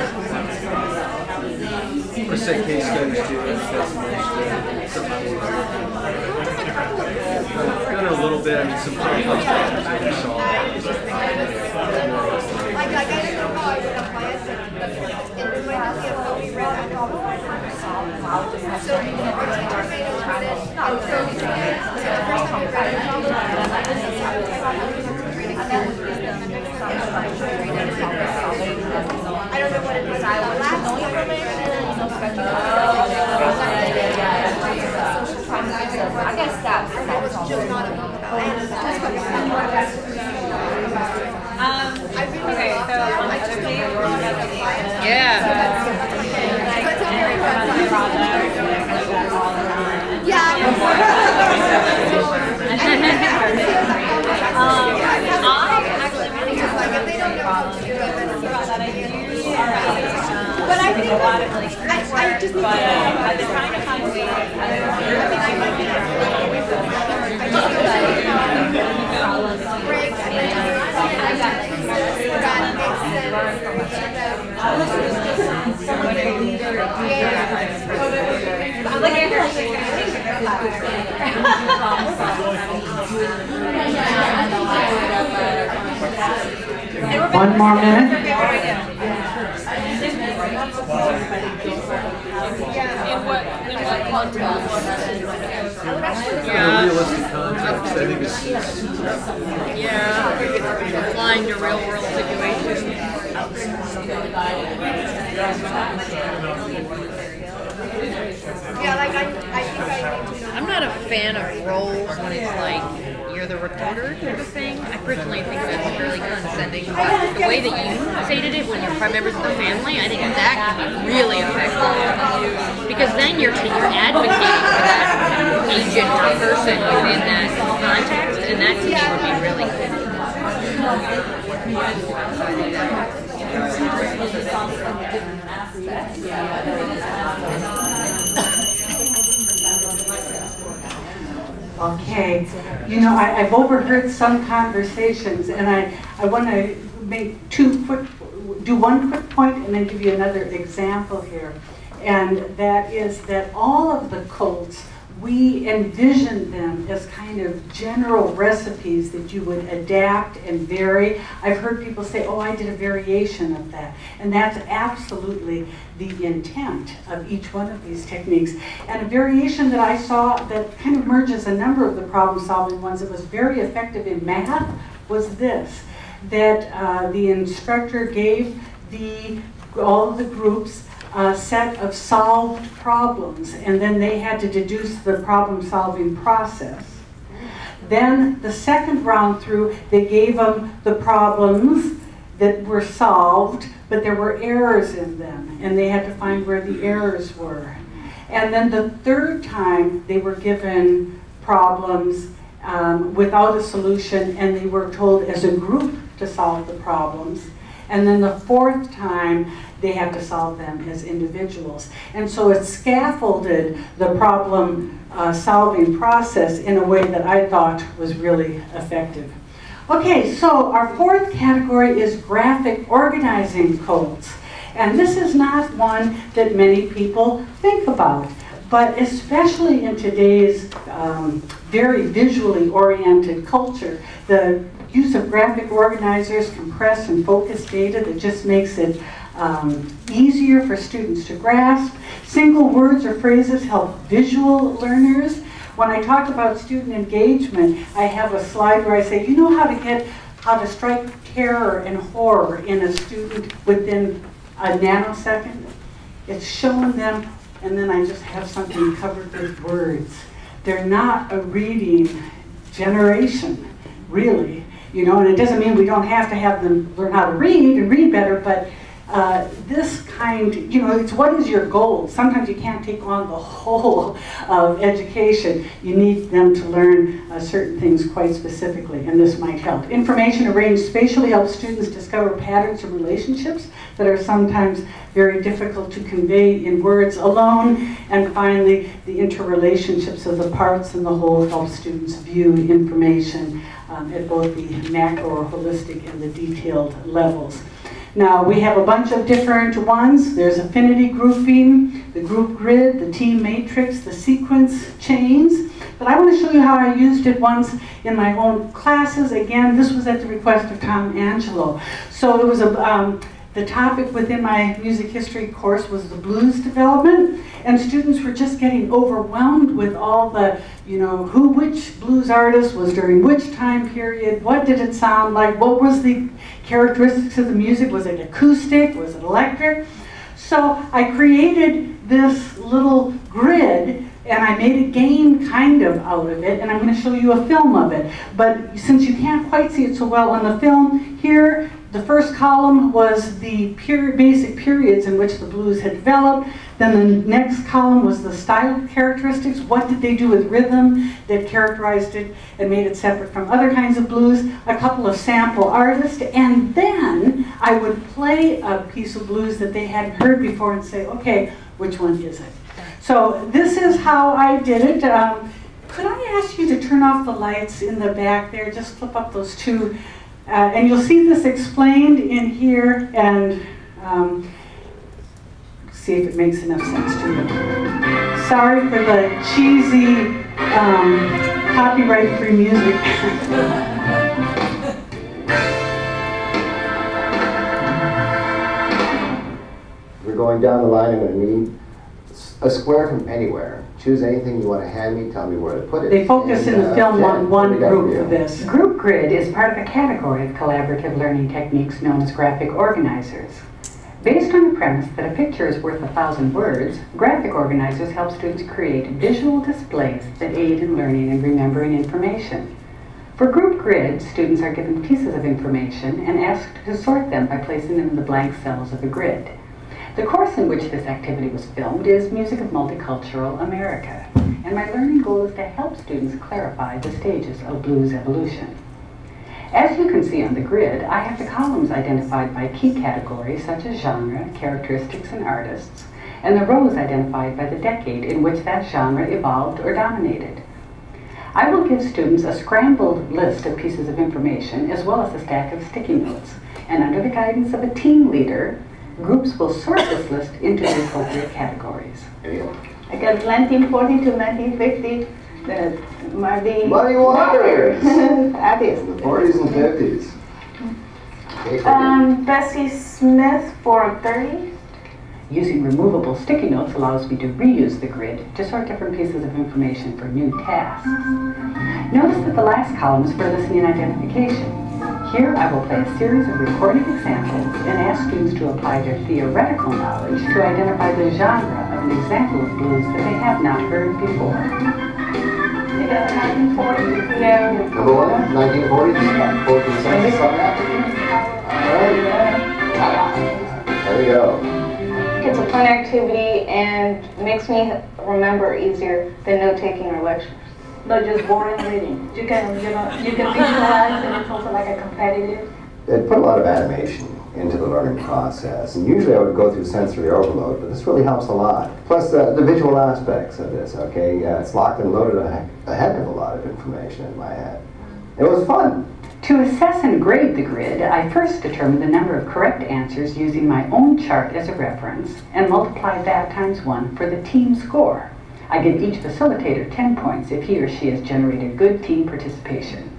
Or say case studies too. Done a little bit. I mean, some complex problems that we saw. Like I don't know how I would apply it, but it reminded me of how we read a problem so we can with it. And so the first time we read a problem, I don't know what it was. The last I guess that was just not a book about animals. That's what okay, so on the other page, yeah. But I think a lot of like, I just need to I've been trying to find a way One more minute. Realistic context. I think it's applying to real world situations. yeah, like I think I need to. I'm not a fan of roles when it's like you're the reporter type of thing. I personally think that's really condescending. But the way that you stated it when you're members of the family, I think that can be really effective. Because then you're advocating for that agent or person within that context, and that to me would be really good. Okay, you know, I've overheard some conversations, and I want to make do one quick point and then give you another example here. And that is that all of the cults, we envision them as kind of general recipes that you would adapt and vary. I've heard people say, oh, I did a variation of that. And that's absolutely the intent of each one of these techniques. And a variation that I saw that kind of merges a number of the problem-solving ones that was very effective in math was this, that the instructor gave all of the groups a set of solved problems, and then they had to deduce the problem-solving process. Then the second round through, they gave them the problems that were solved, but there were errors in them, and they had to find where the errors were. And then the third time, they were given problems without a solution, and they were told as a group to solve the problems. And then the fourth time, they have to solve them as individuals. And so it scaffolded the problem solving process in a way that I thought was really effective. Okay, so our fourth category is graphic organizing codes. And this is not one that many people think about, but especially in today's very visually oriented culture, the use of graphic organizers, compress and focus data that just makes it easier for students to grasp. Single words or phrases help visual learners. When I talk about student engagement, I have a slide where I say, you know how to strike terror and horror in a student within a nanosecond? It's showing them, and then I just have something covered with words. They're not a reading generation, really. You know, and it doesn't mean we don't have to have them learn how to read and read better, but this kind, you know, it's what is your goal? Sometimes you can't take on the whole of education. You need them to learn certain things quite specifically, and this might help. Information arranged spatially helps students discover patterns of relationships that are sometimes very difficult to convey in words alone. And finally, the interrelationships of the parts and the whole help students view information at both the macro or holistic and the detailed levels. Now, we have a bunch of different ones. There's affinity grouping, the group grid, the team matrix, the sequence chains. But I want to show you how I used it once in my own classes. Again, this was at the request of Tom Angelo. So it was the topic within my music history course was the blues development, and students were just getting overwhelmed with all the, you know, which blues artist was during which time period, what did it sound like, what was the characteristics of the music, was it acoustic, was it electric? So I created this little grid, and I made a game kind of out of it, and I'm going to show you a film of it. But since you can't quite see it so well on the film, here the first column was the basic periods in which the blues had developed. Then the next column was the style characteristics. What did they do with rhythm that characterized it and made it separate from other kinds of blues? A couple of sample artists. And then I would play a piece of blues that they hadn't heard before and say, okay, which one is it? So this is how I did it. Could I ask you to turn off the lights in the back there? Just flip up those two. And you'll see this explained in here, and see if it makes enough sense to you. Sorry for the cheesy copyright-free music. We're going down the line. I'm going to need a square from anywhere. Choose anything you want to hand me, tell me where to put it. They focus in the film on one group for this. Group grid is part of a category of collaborative learning techniques known as graphic organizers. Based on the premise that a picture is worth 1,000 words, graphic organizers help students create visual displays that aid in learning and remembering information. For group grids, students are given pieces of information and asked to sort them by placing them in the blank cells of the grid. The course in which this activity was filmed is Music of Multicultural America, and my learning goal is to help students clarify the stages of blues evolution. As you can see on the grid, I have the columns identified by key categories such as genre, characteristics, and artists, and the rows identified by the decade in which that genre evolved or dominated. I will give students a scrambled list of pieces of information as well as a stack of sticky notes, and under the guidance of a team leader, groups will sort this list into the appropriate categories. I got 1940 to 1950, the Muddy Waters. Artists. The 40s and 50s. Bessie Smith for 30. Using removable sticky notes allows me to reuse the grid to sort different pieces of information for new tasks. Notice that the last column is for listening identification. Here I will play a series of recorded examples and ask students to apply their theoretical knowledge to identify the genre of an example of blues that they have not heard before. Number one, 1940, full consensus on that? Alright. There we go. It's a fun activity and makes me remember easier than note-taking or lectures. Not just boring reading. You can visualize and it's also like a competitive. It put a lot of animation into the learning process, and usually I would go through sensory overload, but this really helps a lot. Plus the visual aspects of this, okay? It's locked and loaded a heck of a lot of information in my head. It was fun. To assess and grade the grid, I first determined the number of correct answers using my own chart as a reference and multiplied that times 1 for the team score. I give each facilitator 10 points if he or she has generated good team participation.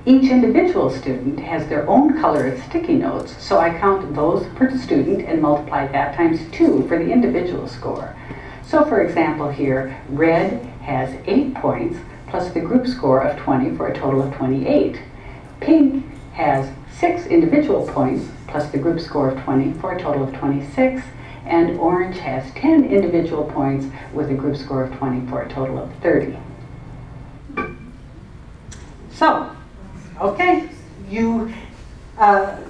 Each individual student has their own color of sticky notes, so I count those per student and multiply that times 2 for the individual score. So for example here, red has 8 points plus the group score of 20 for a total of 28. Pink has 6 individual points plus the group score of 20 for a total of 26. And orange has 10 individual points with a group score of 20 for a total of 30. So, okay, I'm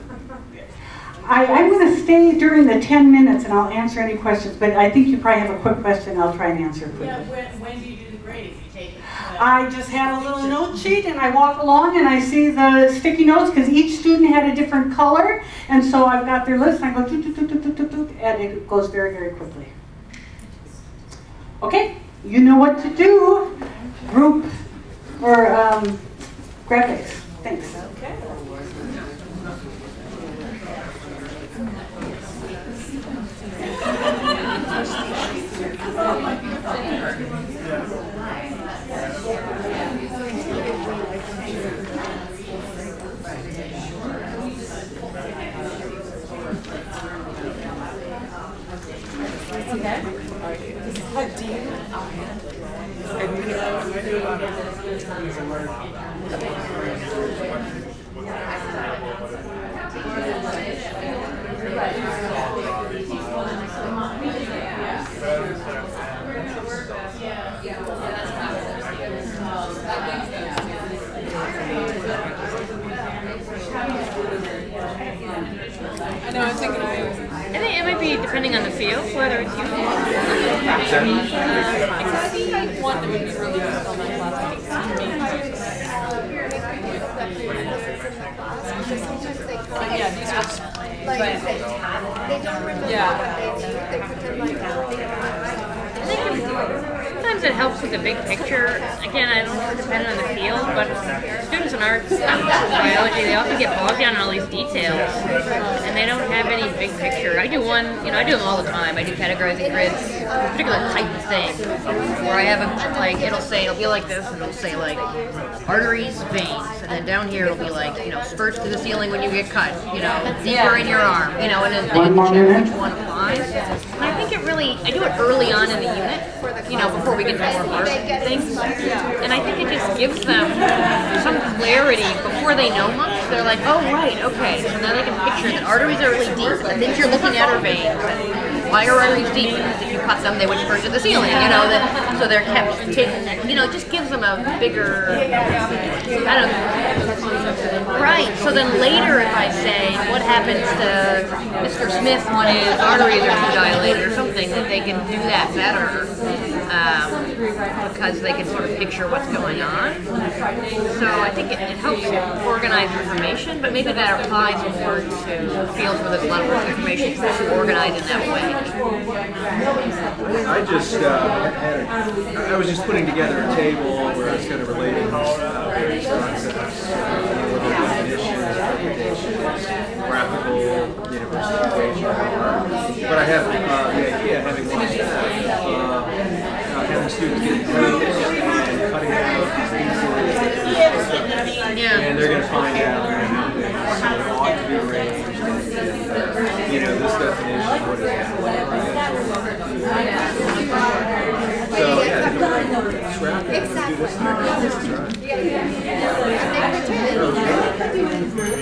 going to stay during the 10 minutes and I'll answer any questions, but I think you probably have a quick question. I'll try and answer it quickly. Yeah, when do you do the grading? You take it? I just had a little note sheet and I walk along and I see the sticky notes because each student had a different color, and so I've got their list and I go doot, doot, doot, doot, doot, doot, and it goes very, very quickly. Okay, you know what to do. Group or graphics. Thanks. Okay. I know, I was thinking I think it might be depending on the field, whether it's you. I think one that would be really useful in my class. Yeah, these are like they don't remember what they do. They pretend like Sometimes it helps with the big picture. Again, I don't know if it depends on the field, but students in arts and biology, they often get bogged down in all these details, and they don't have any big picture. I do one, I do them all the time. I do categorizing grids, a particular type of thing, where I have them, like, it'll be like this, and it'll say, like, arteries, veins, and then down here it'll be like, spurts to the ceiling when you get cut, deeper in your arm, and then they can check which one applies. And I think it really, I do it early on in the unit, before we get to more hard things, and I think it just gives them some clarity before they know much. They're like, oh right, okay, so now they can picture that arteries are really deep, the things you're looking at are veins, and why are arteries deep? Because if you cut them, they would spurt to the ceiling, so they're kept hidden, it just gives them a bigger, right, so then later if I say, what happens to Mr. Smith when his arteries are too dilated or something, that they can do that better, because they can sort of picture what's going on. So I think it helps organize information, but maybe that applies more to fields where there's a lot of information to organize in that way. I was just putting together a table where I was kind of relating various concepts, definitions, recommendations, graphical, university equation, but I have the idea of having one step, having students get groups and cutting out pieces, and they're going to find out how things ought to be arranged, and this definition, what is that? So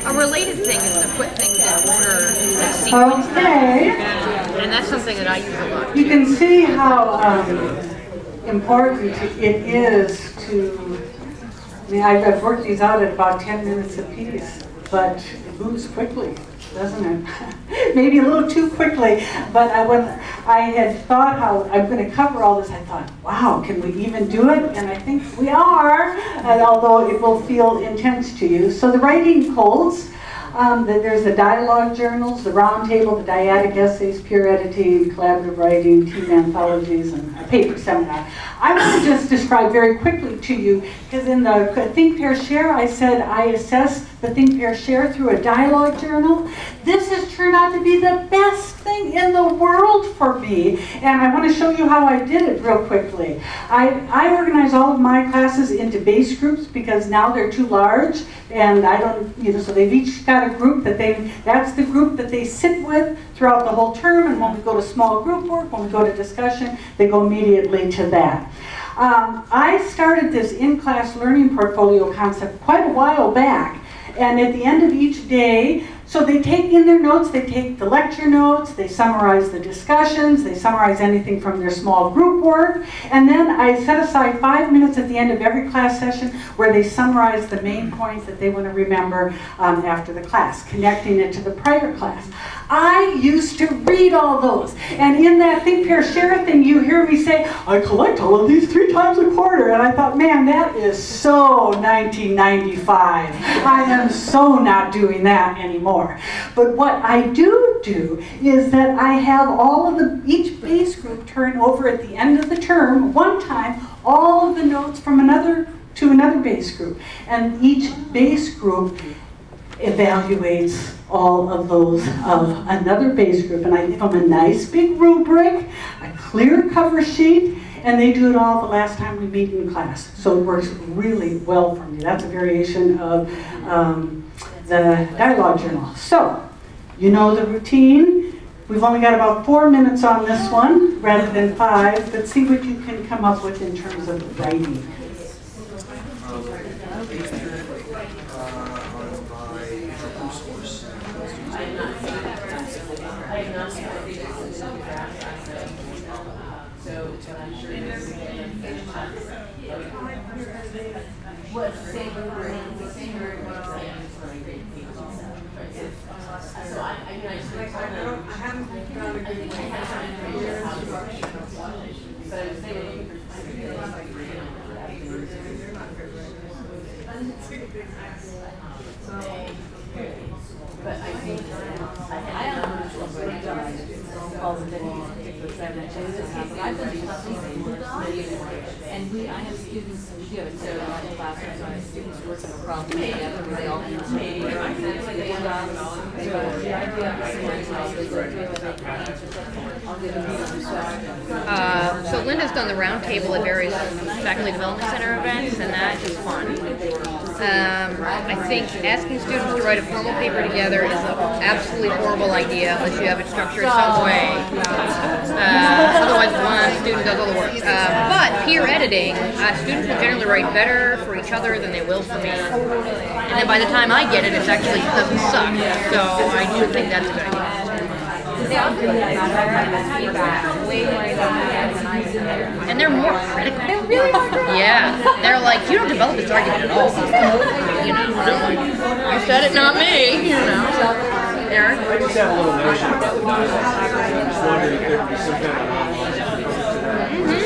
a related thing is to put things in order, like sequence. Okay. And that's something that I use a lot. You can see how important it is to, I mean, I've worked these out at about 10 minutes apiece, but it moves quickly, doesn't it? Maybe a little too quickly, but when I had thought how I'm going to cover all this, I thought, wow, can we even do it? And I think we are, although it will feel intense to you. So the writing holds. There's the dialogue journals, the roundtable, the dyadic essays, peer editing, collaborative writing, team anthologies, and a paper seminar. I want to just describe very quickly to you, because in the Think, Pair, Share, I said I assessed the Think, Pair, Share through a dialogue journal. This has turned out to be the best thing in the world for me, and I want to show you how I did it real quickly. I organize all of my classes into base groups because now they're too large, and I don't, you know, so they've each got a group that that's the group that they sit with throughout the whole term, and when we go to small group work, when we go to discussion, they go immediately to that. I started this in-class learning portfolio concept quite a while back, and at the end of each day, so they take in their notes, they take the lecture notes, they summarize the discussions, they summarize anything from their small group work, and then I set aside 5 minutes at the end of every class session where they summarize the main points that they want to remember after the class, connecting it to the prior class. I used to read all those, and in that Think, Pair, Share thing, you hear me say, I collect all of these 3 times a quarter, and I thought, man, that is so 1995. I am so not doing that anymore. But what I do is that I have all of each base group turn over at the end of the term, one time, all of the notes from another base group. And each base group evaluates all of those of another base group. And I give them a nice big rubric, a clear cover sheet, and they do it all the last time we meet in class. So it works really well for me. That's a variation of the dialogue journal. So, you know the routine. We've only got about 4 minutes on this one rather than 5, but see what you can come up with in terms of writing. And I have students who do it, so in classrooms, I have students working a problem together where they all need to make so the idea of how they go through and they can answer questions. I'll give them so Linda's done the round table at various Faculty Development Center events, and that is fun. I think asking students to write a formal paper together is an absolutely horrible idea unless you have it structured some way. Otherwise, one student does all the work. But peer editing, students will generally write better for each other than they will for me. And then by the time I get it, it actually doesn't suck. So I do think that's a good idea. And they're more critical. They're really more critical. Yeah. They're like, you don't develop this argument at all. You know, and I'm like, you said it, not me. You know. Eric? I just have a little notion about the dialogue. I just wondered if there would be some kind of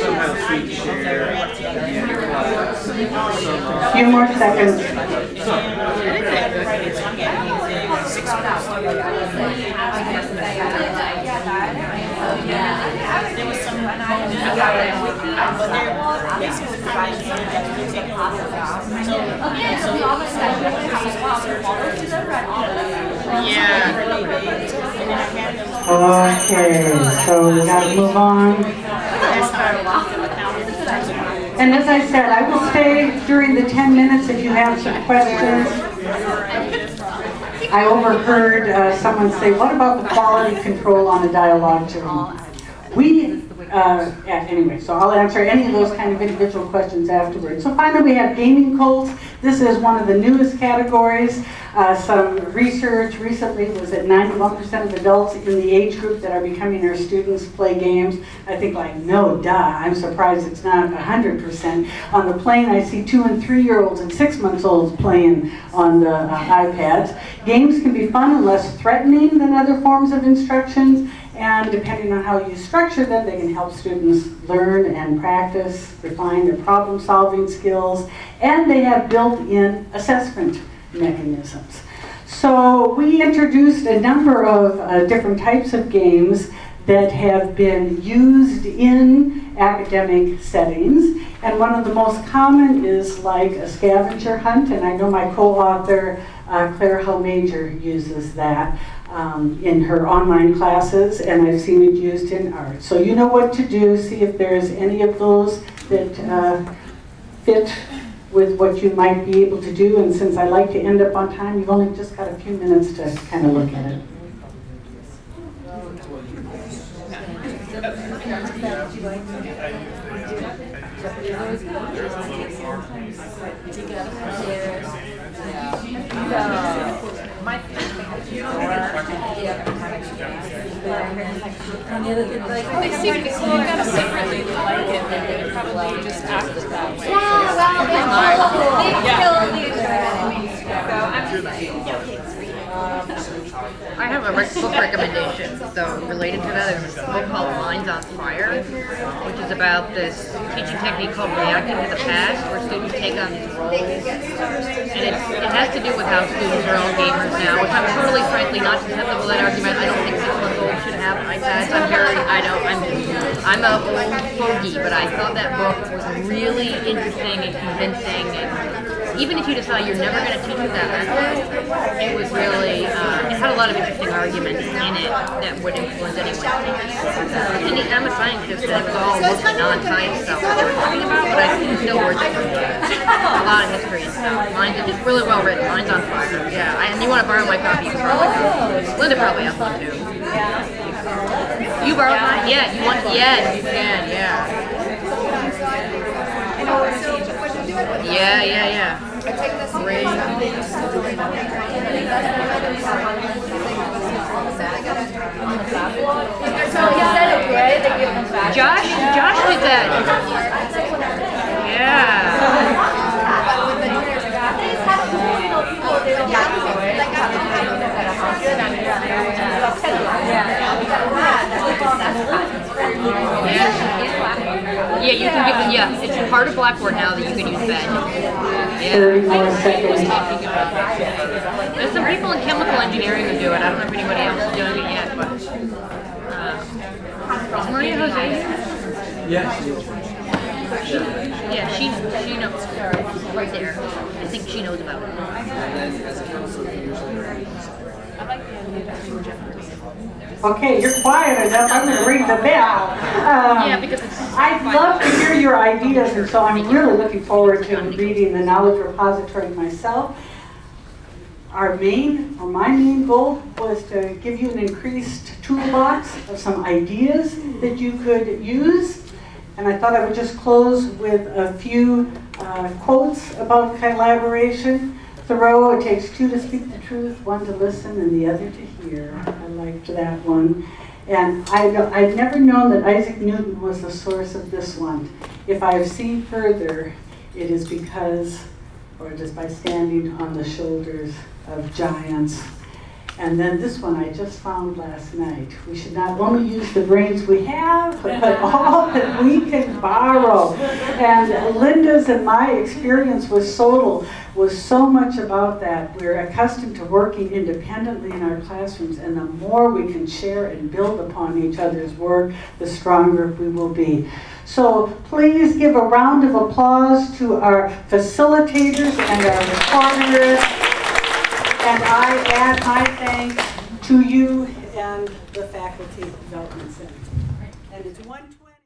somehow sheet share in your class. Few more seconds. Okay, so we got to move on. And as I said, I will stay during the 10 minutes if you have some questions. I overheard someone say, what about the quality control on a dialogue journal? anyway, so I'll answer any of those kind of individual questions afterwards. So finally we have gaming cults. This is one of the newest categories. Some research recently was that 91% of adults in the age group that are becoming our students play games. I think like, no, duh, I'm surprised it's not 100%. On the plane I see 2- and 3-year-olds and 6-month-olds playing on the iPads. Games can be fun and less threatening than other forms of instructions. And depending on how you structure them, they can help students learn and practice, refine their problem-solving skills, and they have built-in assessment mechanisms. So we introduced a number of different types of games that have been used in academic settings. And one of the most common is like a scavenger hunt, and I know my co-author, Claire Hull Major, uses that in her online classes, and I've seen it used in art. So you know what to do. See if there's any of those that fit with what you might be able to do. And since I like to end up on time, you've only just got a few minutes to kind of look at it. They seem to look at us separately like it, and they probably just act that way. I have a book recommendation, so related to that, there's a book called Minds on Fire, which is about this teaching technique called reacting to the past, where students take on these roles. And it has to do with how students are all gamers now, which I'm totally, frankly, not susceptible to that argument. I don't think 6-month-olds should have iPads. I'm a old fogey, but I thought that book was really interesting and convincing, and even if you decide you're never going to teach it that method, it was really, it had a lot of interesting arguments in it that would influence anyone's thinking. I'm a scientist, and it was all mostly non-science stuff that they were talking about, but I think it's still worth it. A lot of history and stuff. It's really well written. Mine's on Fire. Yeah, and you want to borrow my copy, you can probably do. Linda probably has one too. You borrowed mine? Yeah, you want? Yes, you can. Yeah. Yeah. Great. Josh did that. Yeah. Yeah, you can give it, yeah, it's part of Blackboard now that you can use that. Yeah. There's some people in chemical engineering who do it. I don't know if anybody else is doing it yet, but is Maria Jose here? Yeah, she knows. Right there. I think she knows about it. Okay, you're quiet enough. I'm going to ring the bell. Yeah, because I'd love to hear your ideas, and so I'm really looking forward to reading the knowledge repository myself. My main goal was to give you an increased toolbox of some ideas that you could use. And I thought I would just close with a few quotes about collaboration. Thoreau, it takes two to speak the truth, one to listen and the other to hear. I liked that one. And I'd never known that Isaac Newton was the source of this one. If I have seen further, it is because, or just by standing on the shoulders of giants. And then this one I just found last night. We should not only use the brains we have, but all that we can borrow. And Linda's and my experience with Sodal was so much about that. We're accustomed to working independently in our classrooms, and the more we can share and build upon each other's work, the stronger we will be. So please give a round of applause to our facilitators and our recorders. And I add my thanks to you and the Faculty Development Center. And it's 1:20.